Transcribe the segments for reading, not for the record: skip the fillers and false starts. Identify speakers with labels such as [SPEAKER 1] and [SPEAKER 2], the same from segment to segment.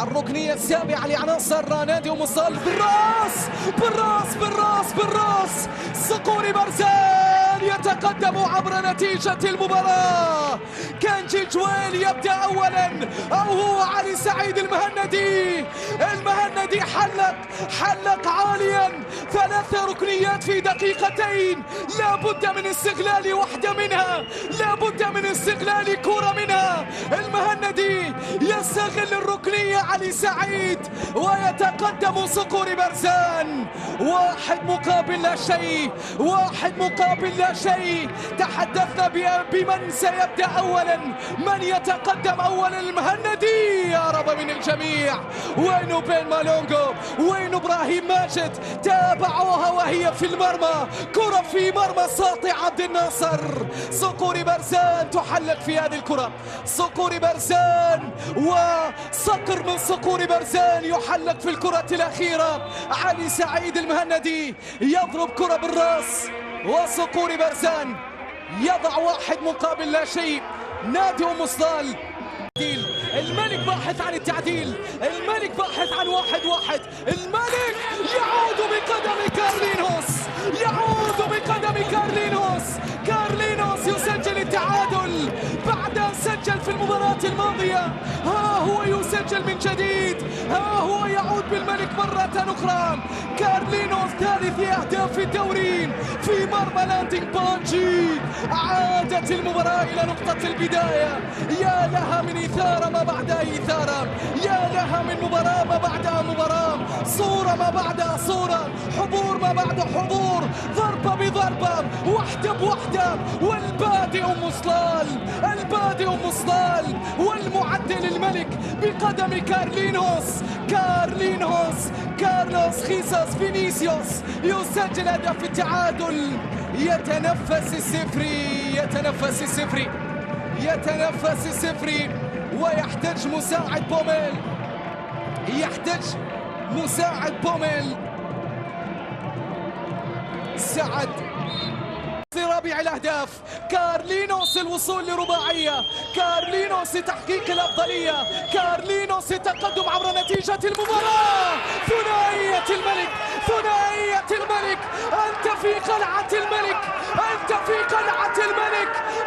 [SPEAKER 1] الركنية السابعة لعناصر نادي أم الصال. بالراس صقور برزان يتقدم عبر نتيجة المباراة. كنجي جويل يبدأ أولا، أو هو علي سعيد المهندي حلق عاليا 3 ركنيات في دقيقتين. لا بد من استغلال واحدة منها، لا بد من استغلال كرة منها. المهندي يستغل الركنية علي سعيد ويتقدم صقور برزان. 1 مقابل لا شيء. تحدثنا بمن سيبدأ أولا، من يتقدم أولا. المهندي يا رب من الجميع. وين بين مالونغو، وين إبراهيم ماجد؟ تابعوها وهي في المرمى، كرة في مرمى ساطع عبد الناصر. صقور برزان تحلق في هذه الكرة، صقور برزان وصقر من صقور برزان يحلق في الكرة الأخيرة. علي سعيد المهندي يضرب كرة بالراس، وصقور برزان يضع 1 مقابل لا شيء. نادي أم الصال الملك باحث عن التعديل، الملك باحث عن 1-1. الملك يعود بقدم كارلينوس يسجل التعادل بعد أن سجل في المباراة الماضية. ها هو يسجل من جديد، ها هو يعود بالملك مرة أخرى. كارلينوس 3 أهداف في الدوري في مرمى لاندينغ بانجي. عادت المباراة إلى نقطة البداية. يا لها من إثارة ما بعدها إثارة، يا لها من مباراة ما بعدها مباراة، صورة ما بعدها صورة، حضور ما بعد حضور، ضربة بضربة، وحدة بوحدة. والبادئ أم الصال والمعدل الملك بقدم كارلوس خيسوس فينيسيوس يسجل هدف التعادل. يتنفس السفري ويحتاج مساعد بوميل. سعد في رابع الأهداف. كارلينوس الوصول لرباعية، كارلينوس لتحقيق الأفضلية، كارلينوس التقدم عبر نتيجة المباراة. ثنائية الملك. أنت في قلعة الملك،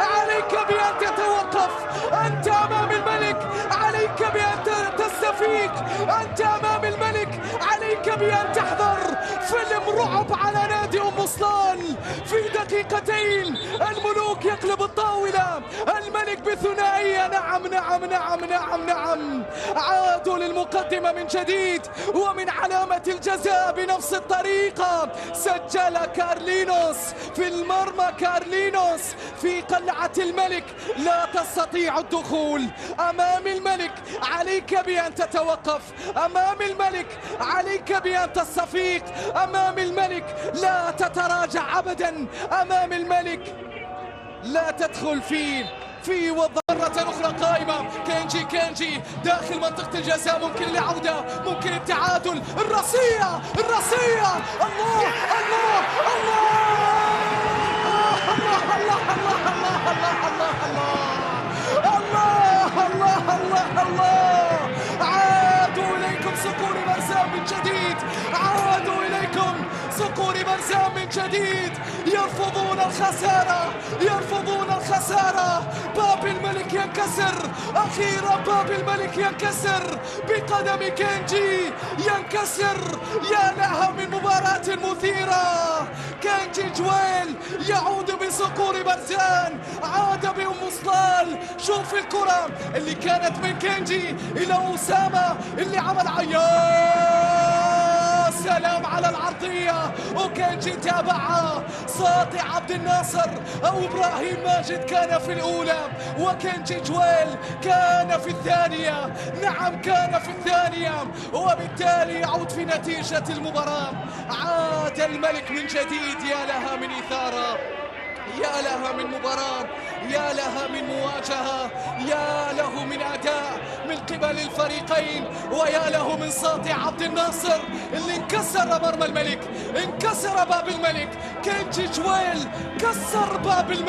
[SPEAKER 1] عليك بأن تتوقف. أنت أمام الملك، عليك بأن تستفيق. أنت أمام الملك، عليك بأن تحذر. فيلم رعب على نادي أم الصال في دقيقتين. الملوك يقلب الطاولة، الملك بثنائية. نعم عادوا للمقدمة من جديد، ومن علامة الجزاء بنفس الطريقة سجل كارلينوس في المرمى. كارلينوس في قلعة الملك، لا تستطيع الدخول. أمام الملك عليك بأن تتوقف، أمام الملك عليك بأن تستفيق، أمام الملك لا تتراجع أبدا، أمام الملك لا تدخل في وضع. مرة أخرى قائمة كنجي داخل منطقة الجزاء، ممكن العودة، ممكن التعادل. الرصية الله عادوا إليكم صقور برزان من جديد، يرفضون الخسارة. باب الملك ينكسر أخيرا، باب الملك ينكسر بقدم كنجي، ينكسر. يا لها من مباراة مثيرة. كنجي جويل يعود بصقور برزان، عاد بأم الصال. شوف الكرة اللي كانت من كنجي إلى أسامة اللي عمل سلام على العرضية، وكنجي تابعها. ساطع عبد الناصر أو إبراهيم ماجد كان في الأولى، وكنجي جويل كان في الثانية. نعم كان في الثانية، وبالتالي يعود في نتيجة المباراة. عاد الملك من جديد. يا لها من إثارة، يا لها من مباراة، يا لها من مواجهة، يا له من أداء من قبل الفريقين، ويا له من ساطع عبد الناصر اللي انكسر مرمى الملك، انكسر باب الملك. كنجي جويل كسر باب الملك.